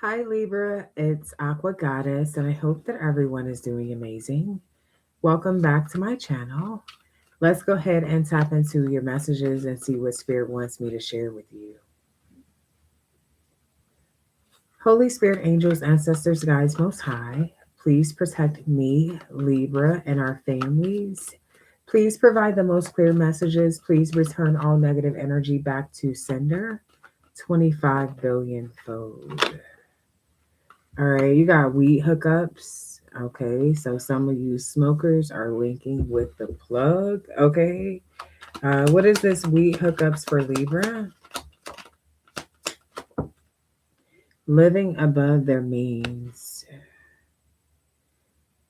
Hi, Libra. It's Aqua Goddess, and I hope that everyone is doing amazing. Welcome back to my channel. Let's go ahead and tap into your messages and see what Spirit wants me to share with you. Holy Spirit, angels, ancestors, guides, most high, please protect me, Libra, and our families. Please provide the most clear messages. Please return all negative energy back to sender 25 billion fold. All right, you got weed hookups. Okay, so some of you smokers are linking with the plug. Okay, what is this weed hookups for Libra? Living above their means.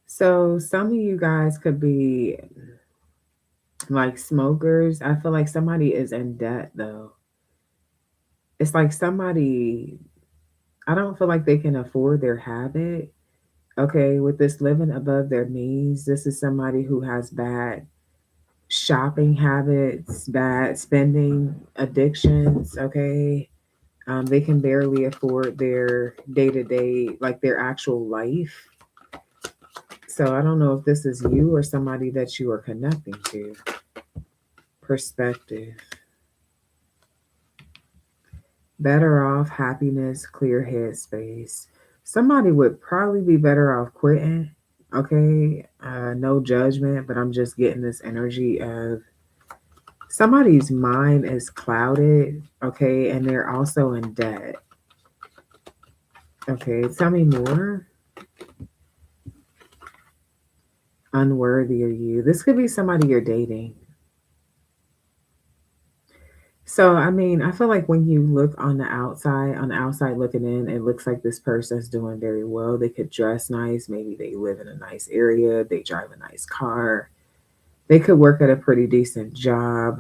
So some of you guys could be like smokers. I feel like somebody is in debt though. It's like somebody, I don't feel like they can afford their habit. Okay, with this living above their means, this is somebody who has bad shopping habits, bad spending addictions. Okay. They can barely afford their day to day, like their actual life. So I don't know if this is you or somebody that you are connecting to. Perspective. Better off, happiness, clear headspace. Somebody would probably be better off quitting. Okay. No judgment, but I'm just getting this energy of somebody's mind is clouded, okay, and they're also in debt. Okay, tell me more. Unworthy of you. This could be somebody you're dating. So, I mean, I feel like when you look on the outside looking in, it looks like this person's doing very well. They could dress nice. Maybe they live in a nice area. They drive a nice car. They could work at a pretty decent job.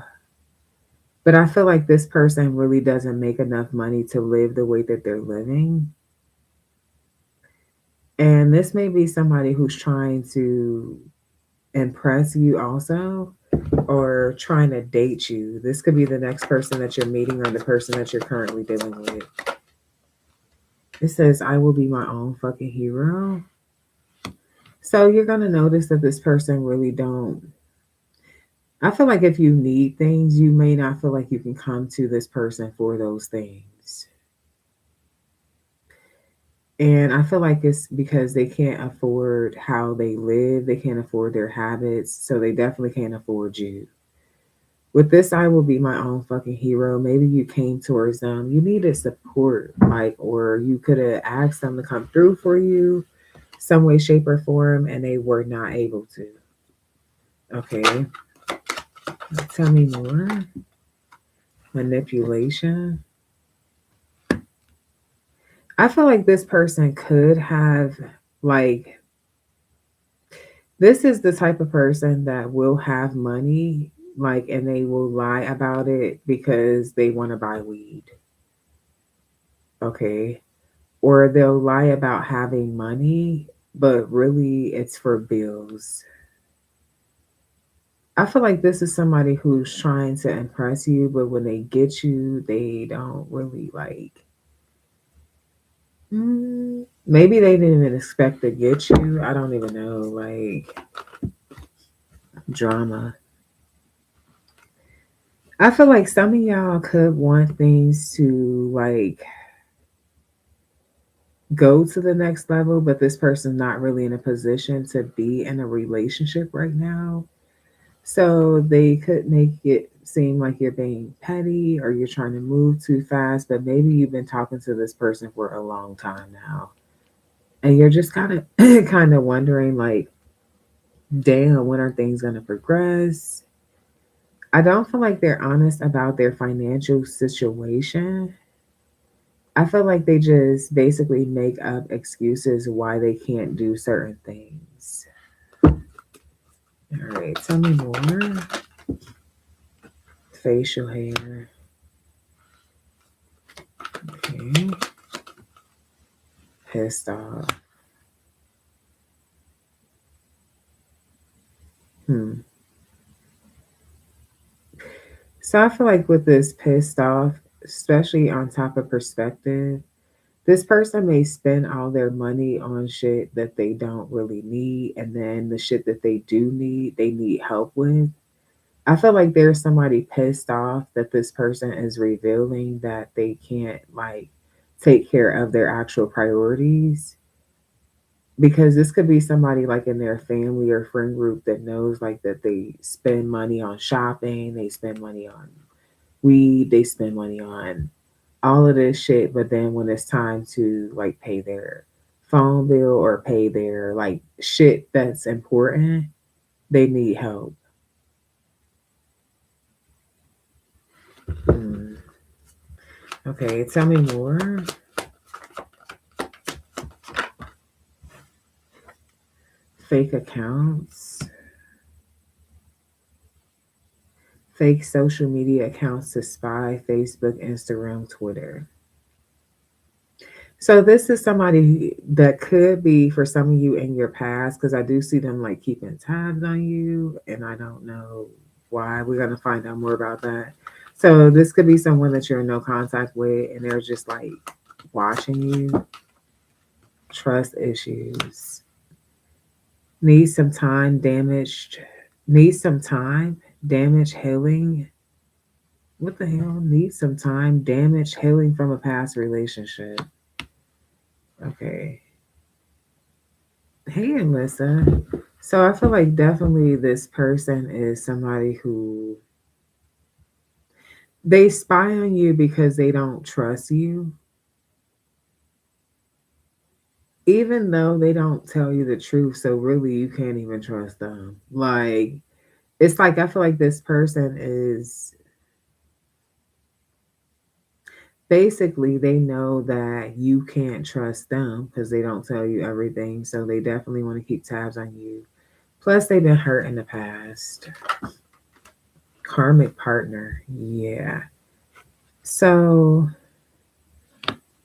But I feel like this person really doesn't make enough money to live the way that they're living. And this may be somebody who's trying to impress you also, or trying to date you. This could be the next person that you're meeting or the person that you're currently dealing with. It says, I will be my own fucking hero. So you're going to notice that this person really don't. I feel like if you need things, you may not feel like you can come to this person for those things. And I feel like it's because they can't afford how they live, they can't afford their habits, so they definitely can't afford you. With this, I will be my own fucking hero. Maybe you came towards them, you needed support, like, or you could have asked them to come through for you, some way, shape, or form, and they were not able to. Okay, tell me more. Manipulation. I feel like this person could have, like, this is the type of person that will have money, like, and they will lie about it because they want to buy weed. Okay. Or they'll lie about having money, but really it's for bills. I feel like this is somebody who's trying to impress you, but when they get you, they don't really like. Maybe they didn't even expect to get you. I don't even know. Like, drama. I feel like some of y'all could want things to like go to the next level, but this person's not really in a position to be in a relationship right now. So they could make it seem like you're being petty or you're trying to move too fast, but maybe you've been talking to this person for a long time now. And you're just kind of kind of wondering like, damn, when are things going to progress? I don't feel like they're honest about their financial situation. I feel like they just basically make up excuses why they can't do certain things. All right, tell me more. Facial hair. Okay. Pissed off. Hmm. So I feel like with this pissed off, especially on top of perspective, This person may spend all their money on shit that they don't really need, and then the shit that they do need, they need help with. I feel like there's somebody pissed off that this person is revealing that they can't like take care of their actual priorities, because this could be somebody like in their family or friend group that knows like that they spend money on shopping, they spend money on weed, they spend money on all of this shit, but then when it's time to like pay their phone bill or pay their like shit that's important, they need help. Hmm. Okay, tell me more. Fake accounts, fake social media accounts to spy, Facebook, Instagram, Twitter. So this is somebody that could be for some of you in your past, because I do see them like keeping tabs on you, and I don't know why. We're gonna find out more about that. So this could be someone that you're in no contact with, and they're just like watching you. Trust issues. Need some time damaged. Need some time. Damage healing. What the hell? Need some time. Damage healing from a past relationship. Okay. Hey, Alyssa. So I feel like definitely this person is somebody who they spy on you because they don't trust you, even though they don't tell you the truth. So really, you can't even trust them. Like, it's like I feel like this person is basically they know that you can't trust them because they don't tell you everything. So they definitely want to keep tabs on you. Plus, they've been hurt in the past. Karmic partner. Yeah. So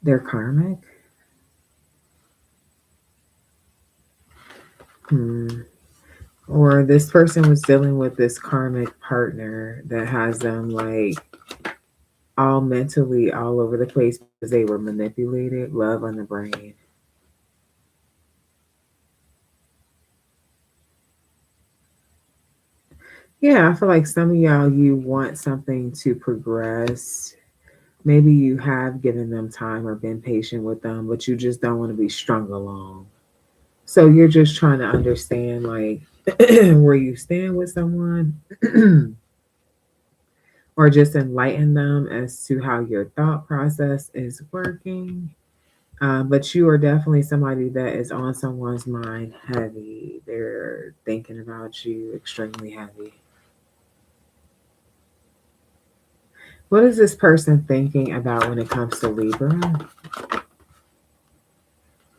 they're karmic. Hmm. Or this person was dealing with this karmic partner that has them like all mentally all over the place because they were manipulated. Love on the brain. Yeah, I feel like some of y'all, you want something to progress. Maybe you have given them time or been patient with them, but you just don't want to be strung along. So you're just trying to understand like where you stand with someone or just enlighten them as to how your thought process is working. But you are definitely somebody that is on someone's mind heavy. They're thinking about you extremely heavy. What is this person thinking about when it comes to Libra?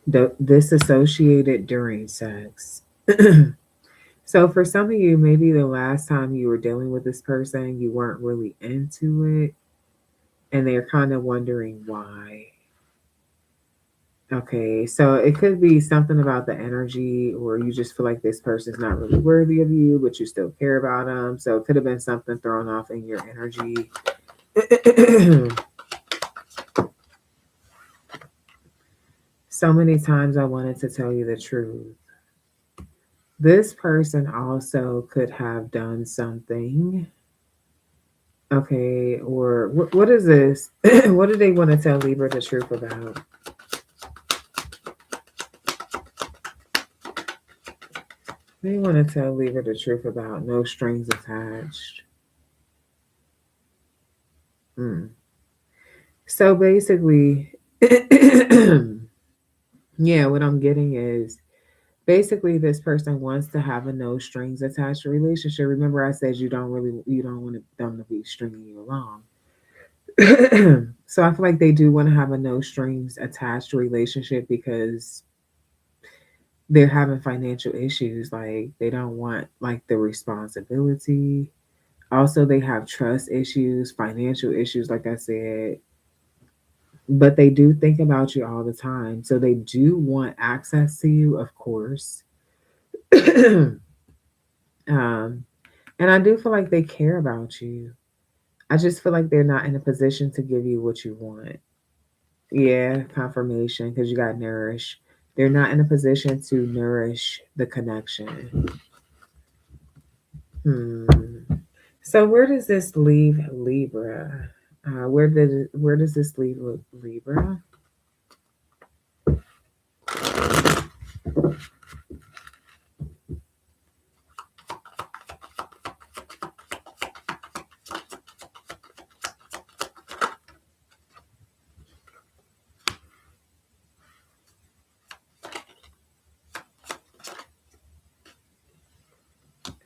Disassociated during sex. So for some of you, maybe the last time you were dealing with this person, you weren't really into it, and they're kind of wondering why. Okay, so it could be something about the energy, or you just feel like this person's not really worthy of you, but you still care about them. So it could have been something thrown off in your energy. So many times I wanted to tell you the truth. This person also could have done something. Okay, or what is this? What do they want to tell Libra the truth about? They want to tell Libra the truth about no strings attached. Hmm. So basically, yeah, what I'm getting is basically this person wants to have a no strings attached relationship. Remember, I said you don't want them to be stringing you along. So I feel like they do want to have a no strings attached relationship because they're having financial issues. Like they don't want like the responsibility. Also, they have trust issues, financial issues, like I said, but they do think about you all the time. So they do want access to you, of course. um, and I do feel like they care about you. I just feel like they're not in a position to give you what you want. Yeah, confirmation because you got nourish. They're not in a position to nourish the connection. Hmm. So where does this leave Libra? Where does this leave Libra?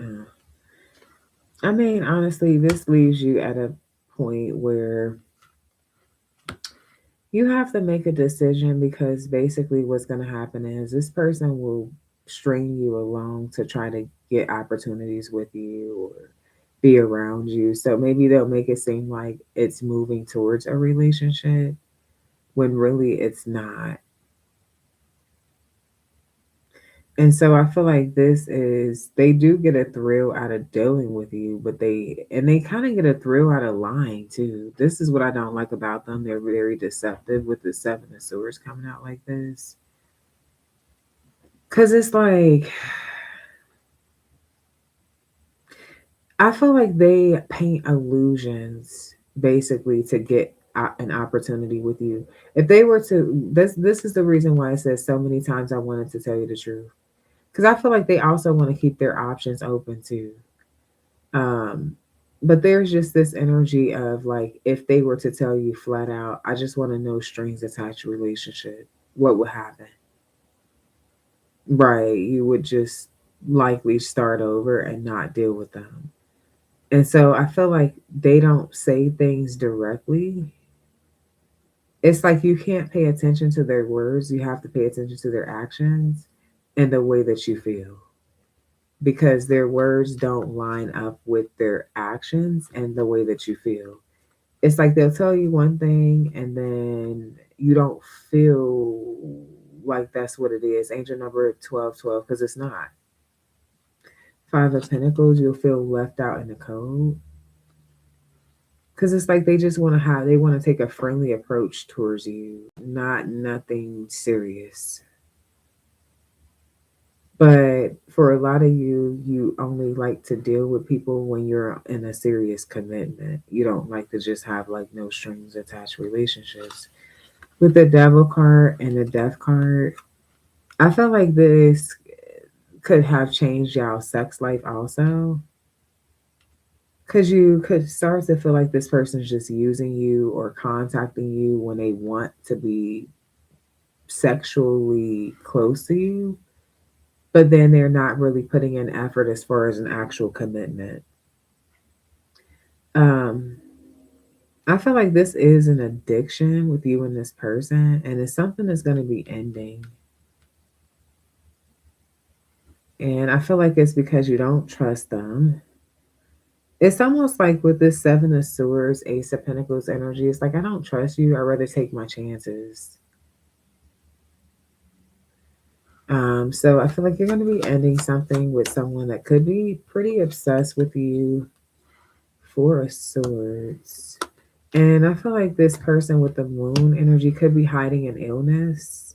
Uh, I mean, honestly, this leaves you at a point where you have to make a decision because basically what's going to happen is this person will string you along to try to get opportunities with you or be around you. So maybe they'll make it seem like it's moving towards a relationship when really it's not. And so I feel like this is they do get a thrill out of dealing with you, but they kind of get a thrill out of lying too. This is what I don't like about them. They're very deceptive with the seven of swords coming out like this. Cause it's like I feel like they paint illusions basically to get an opportunity with you. If they were to this is the reason why I said so many times I wanted to tell you the truth. Because I feel like they also want to keep their options open too. Um, but there's just this energy of like, if they were to tell you flat out, I just want a no strings attached relationship, what would happen? Right. You would just likely start over and not deal with them. And so I feel like they don't say things directly. It's like you can't pay attention to their words, you have to pay attention to their actions and the way that you feel. Because their words don't line up with their actions and the way that you feel. It's like they'll tell you one thing and then you don't feel like that's what it is. Angel number 1212, because it's not. Five of Pentacles, you'll feel left out in the cold. Because it's like they just want to they want to take a friendly approach towards you, not nothing serious. But for a lot of you, you only like to deal with people when you're in a serious commitment. You don't like to just have like no strings attached relationships. With the devil card and the death card, I feel like this could have changed y'all's sex life also. Because you could start to feel like this person's just using you or contacting you when they want to be sexually close to you, but then they're not really putting in effort as far as an actual commitment. Um, I feel like this is an addiction with you and this person, and it's something that's going to be ending. And I feel like it's because you don't trust them. It's almost like with this Seven of Swords, Ace of Pentacles energy, it's like, I don't trust you. I'd rather take my chances. So I feel like you're going to be ending something with someone that could be pretty obsessed with you. Four of Swords. And I feel like this person with the moon energy could be hiding an illness.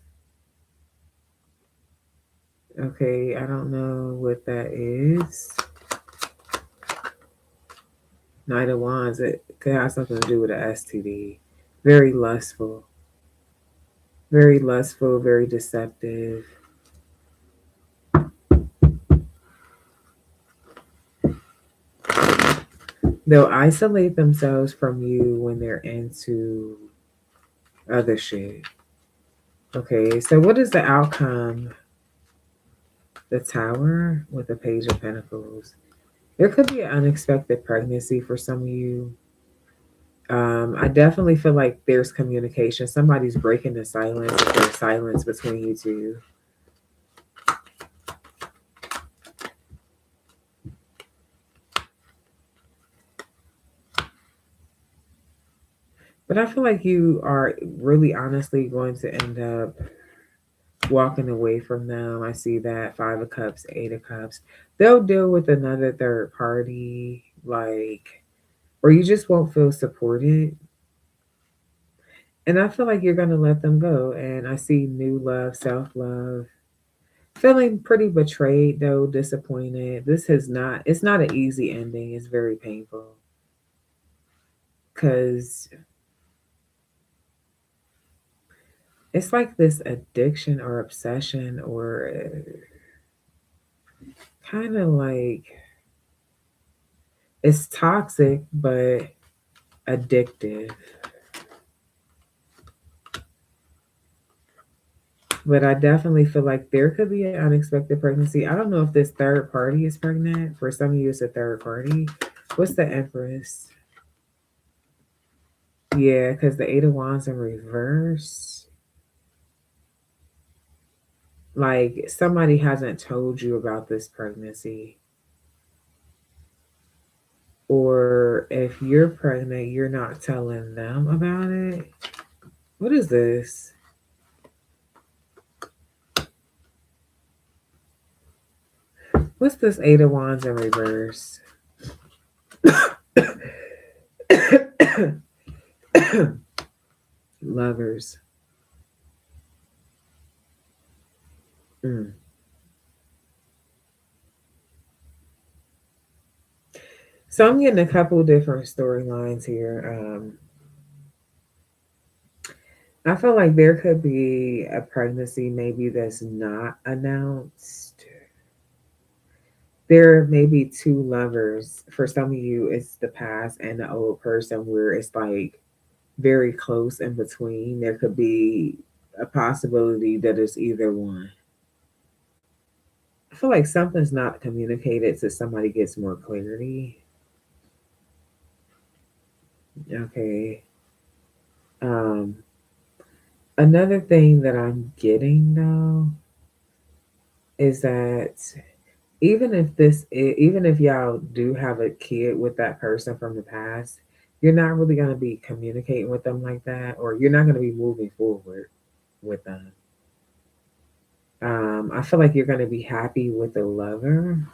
Okay, I don't know what that is. Knight of Wands, it could have something to do with an STD. Very lustful, very deceptive. They'll isolate themselves from you when they're into other shit. Okay, so what is the outcome? The Tower with the Page of Pentacles. There could be an unexpected pregnancy for some of you. I definitely feel like there's communication. Somebody's breaking the silence. If there's silence between you two. But I feel like you are really honestly going to end up walking away from them. I see that. Five of Cups, Eight of Cups. They'll deal with another third party, like, or you just won't feel supported. And I feel like you're going to let them go. And I see new love, self love. Feeling pretty betrayed, though, disappointed. It's not an easy ending. It's very painful. Because it's like this addiction or obsession or kind of like it's toxic, but addictive. But I definitely feel like there could be an unexpected pregnancy. I don't know if this third party is pregnant. For some of you, it's a third party. What's the Empress? Yeah, because the Eight of Wands in reverse. Like somebody hasn't told you about this pregnancy. Or if you're pregnant, you're not telling them about it. What is this? What's this Eight of Wands in reverse? Lovers. Mm. So I'm getting a couple different storylines here. I feel like there could be a pregnancy maybe that's not announced. There may be two lovers. For some of you, it's the past and the old person where it's like very close in between. There could be a possibility that it's either one. I feel like something's not communicated so somebody gets more clarity. Okay. Um, Another thing that I'm getting though is that even if y'all do have a kid with that person from the past, you're not really going to be communicating with them like that, or you're not going to be moving forward with them. I feel like you're going to be happy with the lover.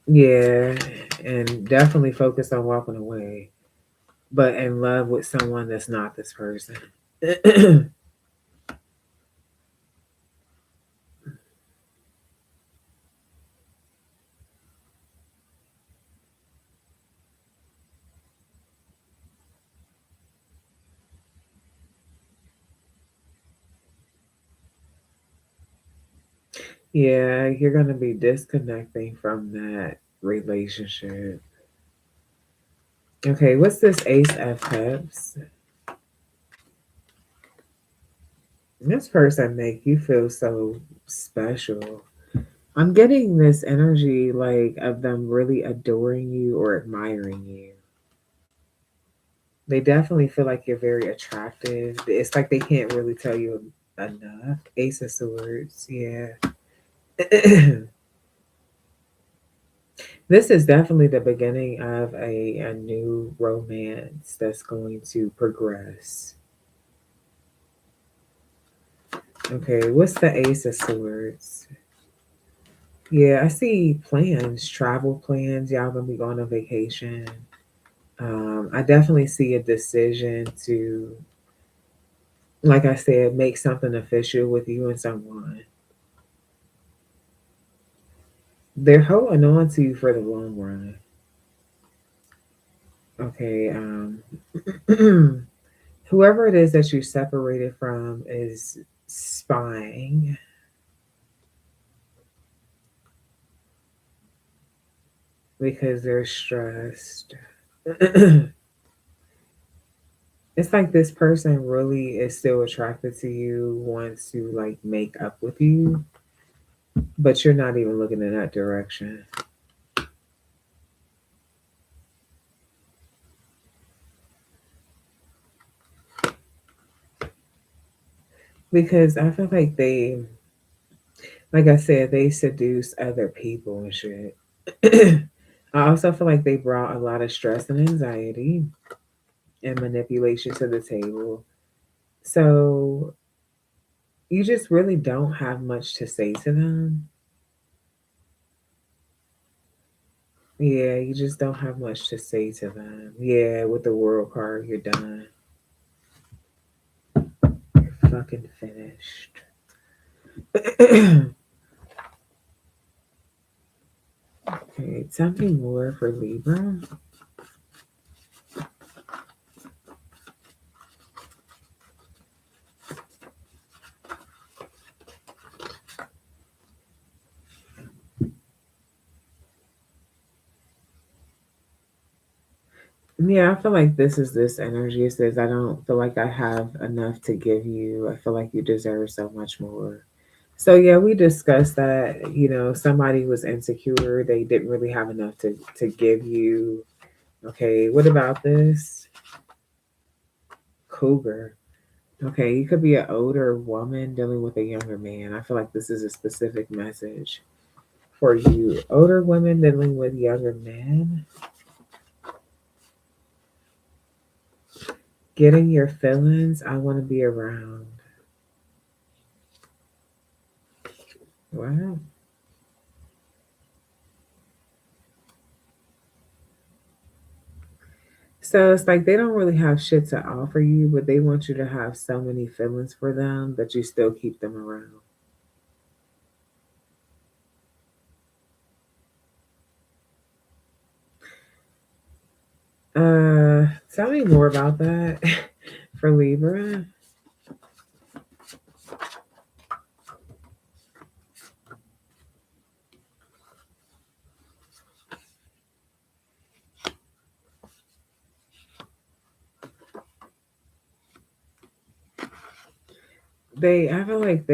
Yeah, and definitely focus on walking away, but in love with someone that's not this person. Yeah, you're going to be disconnecting from that relationship. Okay, what's this Ace of Cups? This person make you feel so special. I'm getting this energy like of them really adoring you or admiring you. They definitely feel like you're very attractive. It's like they can't really tell you enough. Ace of Swords, yeah. This is definitely the beginning of a new romance that's going to progress. Okay, what's the Ace of Swords? Yeah, I see plans, travel plans. Y'all gonna be going on vacation. I definitely see a decision to, like I said, make something official with you and someone. They're holding on to you for the long run. Okay. Whoever it is that you separated from is spying because they're stressed. It's like this person really is still attracted to you, wants to like make up with you, but you're not even looking in that direction. Because I feel like like I said, they seduce other people and shit. I also feel like they brought a lot of stress and anxiety and manipulation to the table. So you just really don't have much to say to them. Yeah, you just don't have much to say to them. Yeah, with the world card, you're done. fucking finished. Okay, tell me more for Libra. Yeah, I feel like this is this energy. It says, I don't feel like I have enough to give you. I feel like you deserve so much more. So, yeah, we discussed that. Somebody was insecure. They didn't really have enough to give you. Okay, what about this? Cougar. Okay, you could be an older woman dealing with a younger man. I feel like this is a specific message for you. Older women dealing with younger men. Getting your feelings. I want to be around. Wow. So it's like they don't really have shit to offer you, but they want you to have so many feelings for them that you still keep them around. Tell me more about that for Libra. I feel like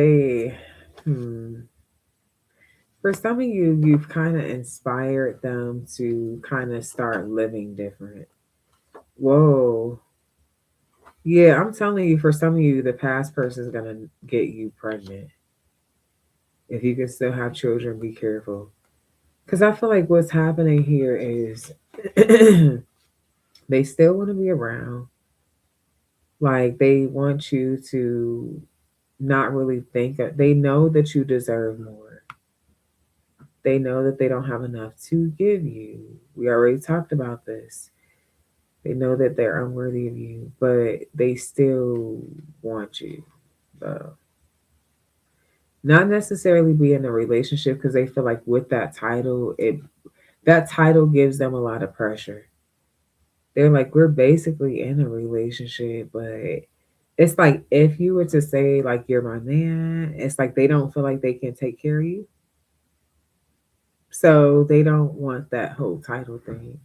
for some of you, you've kind of inspired them to kind of start living different. Whoa. Yeah, I'm telling you, for some of you, the past person is going to get you pregnant. If you can still have children, be careful. Because I feel like what's happening here is they still want to be around. Like they want you to not really they know that you deserve more. They know that they don't have enough to give you. We already talked about this. They know that they're unworthy of you, but they still want you. So, not necessarily be in a relationship because they feel like with that title gives them a lot of pressure. They're like, we're basically in a relationship, but it's like if you were to say like you're my man, it's like they don't feel like they can take care of you. So they don't want that whole title thing.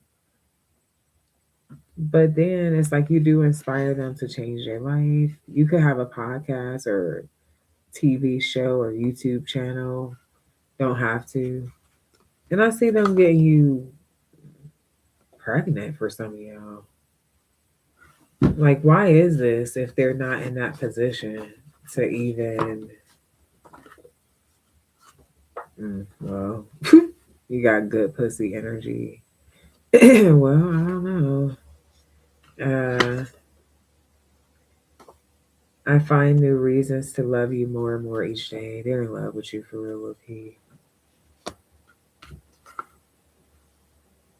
But then it's like you do inspire them to change their life. You could have a podcast or TV show or YouTube channel. Don't have to. And I see them getting you pregnant for some of y'all. Like, why is this if they're not in that position to even well, you got good pussy energy. Well, I don't know. Uh, I find new reasons to love you more and more each day. They're in love with you for real, with P.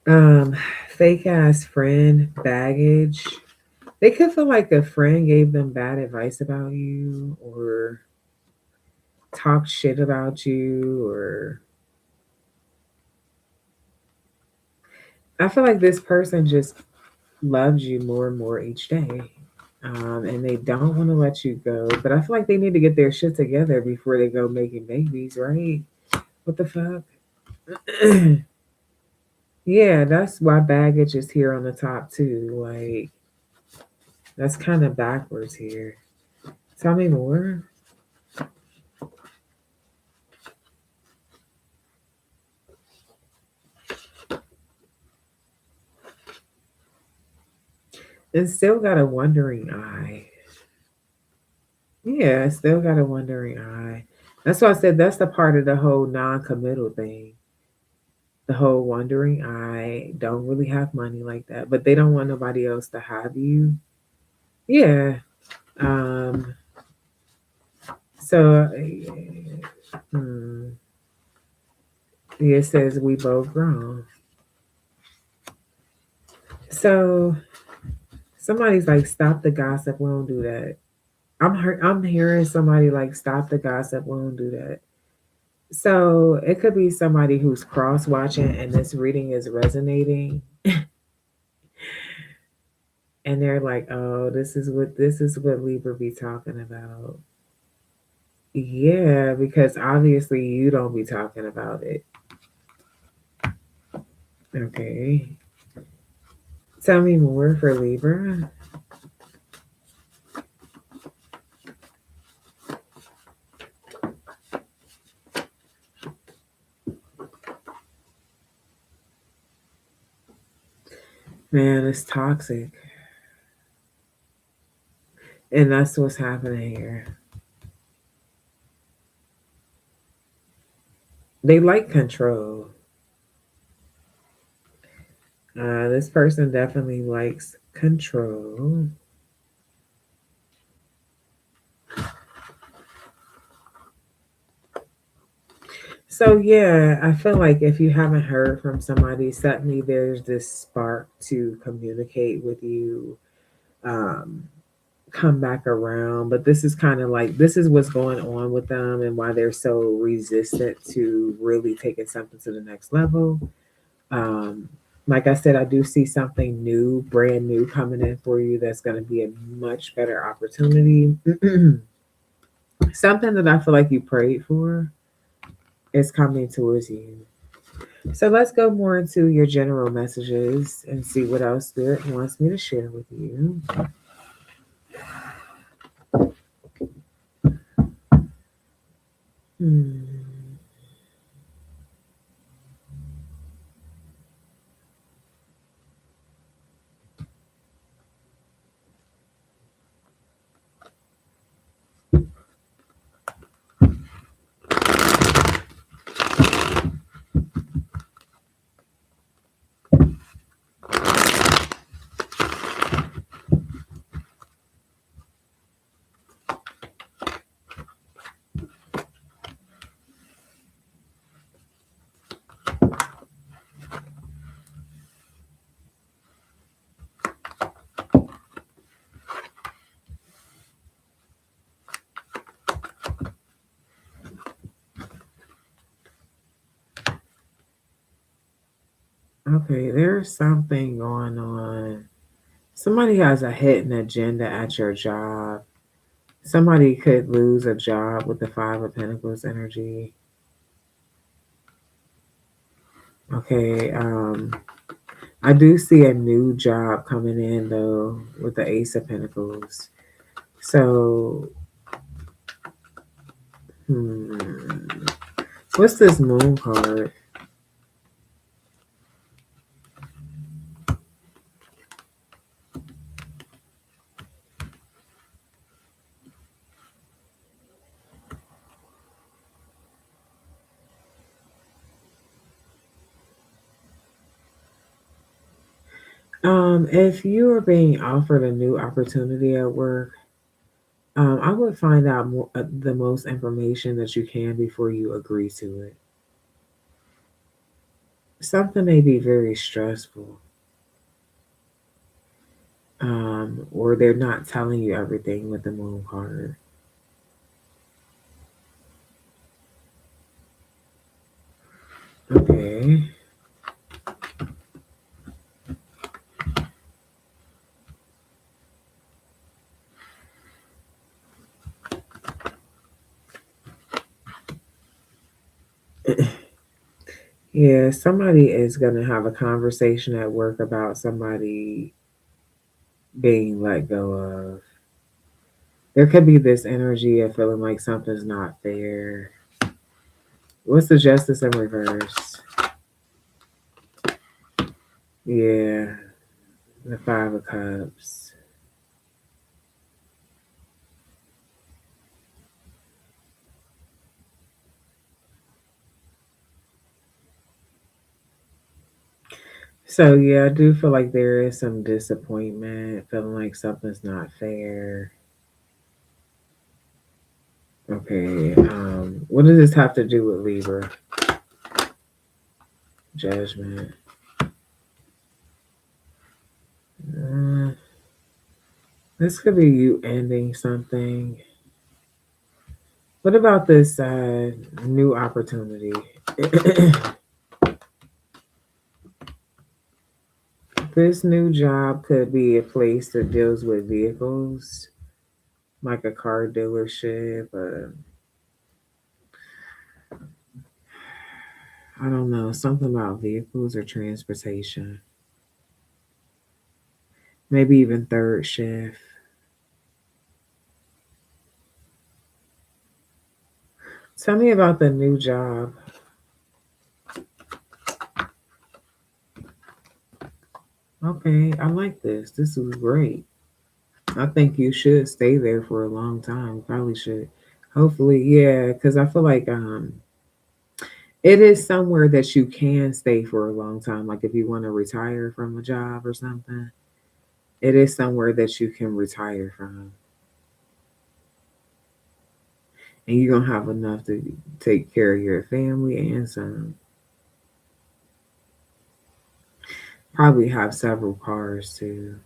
Um, Fake ass friend baggage. They could feel like a friend gave them bad advice about you, or talked shit about you, or I feel like this person just loves you more and more each day. And they don't want to let you go. But I feel like they need to get their shit together before they go making babies, right? What the fuck? Yeah, that's why baggage is here on the top too. Like that's kind of backwards here. Tell me more. And still got a wondering eye. Yeah, still got a wondering eye. That's why I said that's the part of the whole non-committal thing. The whole wondering eye don't really have money like that, but they don't want nobody else to have you. Yeah. Um. So, hmm, it says we both grown. So somebody's like, stop the gossip. We don't do that. I'm hearing somebody like stop the gossip. We don't do that. So it could be somebody who's cross watching and this reading is resonating, and they're like, "Oh, this is what Libra be talking about." Yeah, because obviously you don't be talking about it. Okay, tell me more for Libra. Man, it's toxic, and that's what's happening here. They like control. This person definitely likes control. So yeah, I feel like if you haven't heard from somebody, suddenly there's this spark to communicate with you, um, come back around. But this is kind of like this is what's going on with them and why they're so resistant to really taking something to the next level. Um, like I said, I do see something new, brand new coming in for you that's going to be a much better opportunity. Something that I feel like you prayed for is coming towards you. So let's go more into your general messages and see what else Spirit wants me to share with you. Hmm. Okay, there's something going on. Somebody has a hidden agenda at your job. Somebody could lose a job with the Five of Pentacles energy. Okay, I do see a new job coming in though with the Ace of Pentacles. So, what's this Moon card? If you are being offered a new opportunity at work, I would find out the most information that you can before you agree to it. Something may be very stressful, or they're not telling you everything with the Moon card. Okay. Yeah, somebody is going to have a conversation at work about somebody being let go of. There could be this energy of feeling like something's not fair. What's the justice in reverse? Yeah, the Five of Cups. So yeah, I do feel like there is some disappointment, feeling like something's not fair. Okay, what does this have to do with Libra? Judgment. Uh, This could be you ending something. What about this new opportunity? This new job could be a place that deals with vehicles, like a car dealership. I don't know, something about vehicles or transportation. Maybe even third shift. Tell me about the new job. Okay, I like this. This is great. I think you should stay there for a long time. Probably should. Hopefully, yeah, because I feel like it is somewhere that you can stay for a long time. Like if you want to retire from a job or something, it is somewhere that you can retire from, and you're gonna have enough to take care of your family and some. Probably have several cars too.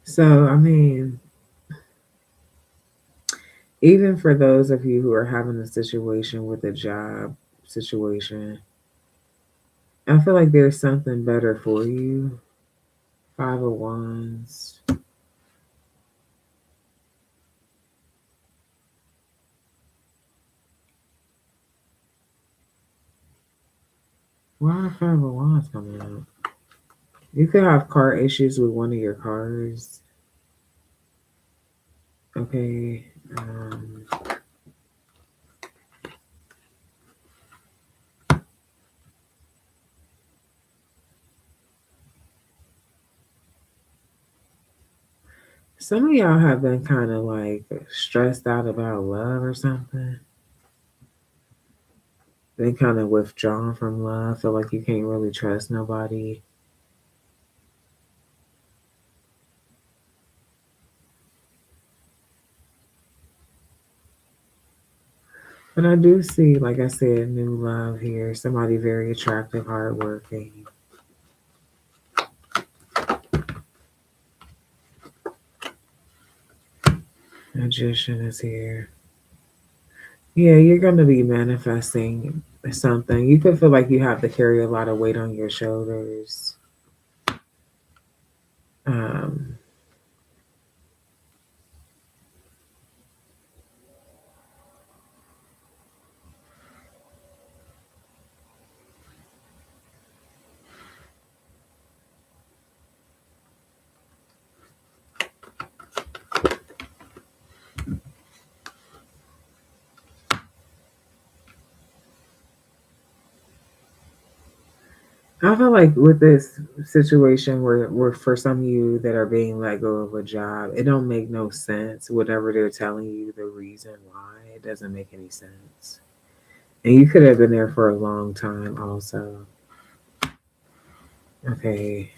So I mean, even for those of you who are having a situation with a job situation, I feel like there's something better for you. Five of Wands. Why are Five of Wands coming out? You could have car issues with one of your cars. Okay. Some of y'all have been kind of like stressed out about love or something. Been kind of withdrawn from love. Feel like you can't really trust nobody. But I do see, like I said, new love here. Somebody very attractive, hardworking. Magician is here. Yeah, you're going to be manifesting something. You could feel like you have to carry a lot of weight on your shoulders. Um, I feel like with this situation where for some of you that are being let go of a job, it don't make no sense. Whatever they're telling you, the reason why, it doesn't make any sense. And you could have been there for a long time also. Okay.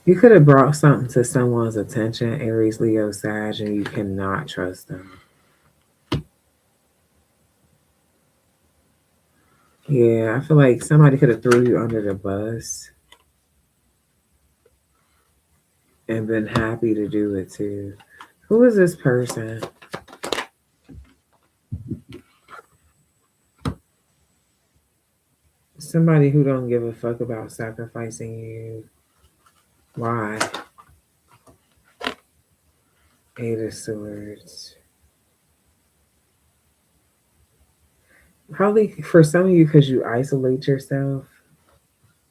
You could have brought something to someone's attention, Aries, Leo, Sag, and you cannot trust them. Yeah, I feel like somebody could have threw you under the bus and been happy to do it too. Who is this person? Somebody who don't give a fuck about sacrificing you. Why? Eight of Swords. Probably for some of you because you isolate yourself.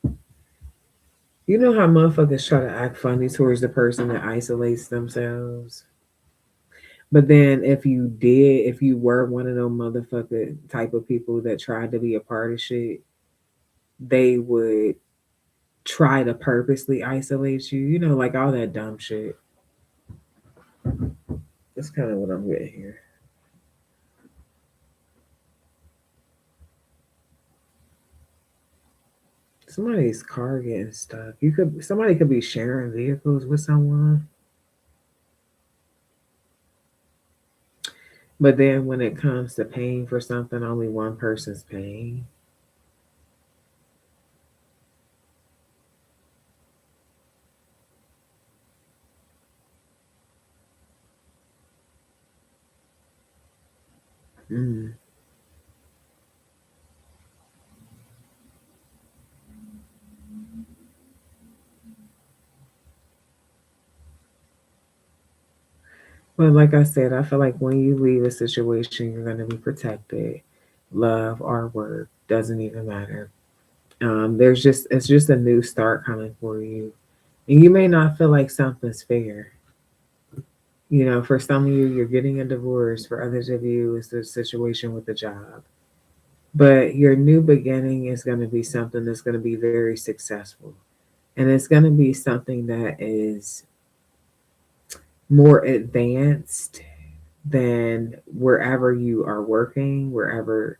You know how motherfuckers try to act funny towards the person that isolates themselves? But then if you were one of those motherfucker type of people that tried to be a part of shit, they would try to purposely isolate you. You know, like all that dumb shit. That's kind of what I'm getting here. Somebody's car getting stuck. Somebody could be sharing vehicles with someone, but then when it comes to paying for something, only one person's paying. Mm. But like I said, I feel like when you leave a situation, you're going to be protected. Love or work doesn't even matter. It's just a new start coming for you, and you may not feel like something's fair. You know, for some of you, you're getting a divorce. For others of you, it's the situation with the job. But your new beginning is going to be something that's going to be very successful, and it's going to be something that is more advanced than wherever you are working, wherever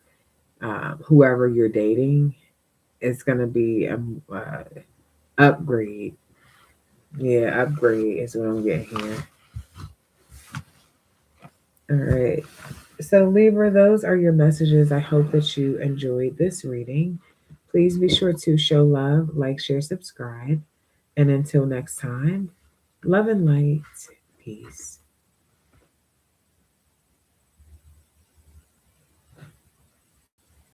whoever you're dating. It's going to be a upgrade. Yeah, upgrade is what I'm getting here. All right. So, Libra, those are your messages. I hope that you enjoyed this reading. Please be sure to show love, like, share, subscribe. And until next time, love and light. Peace.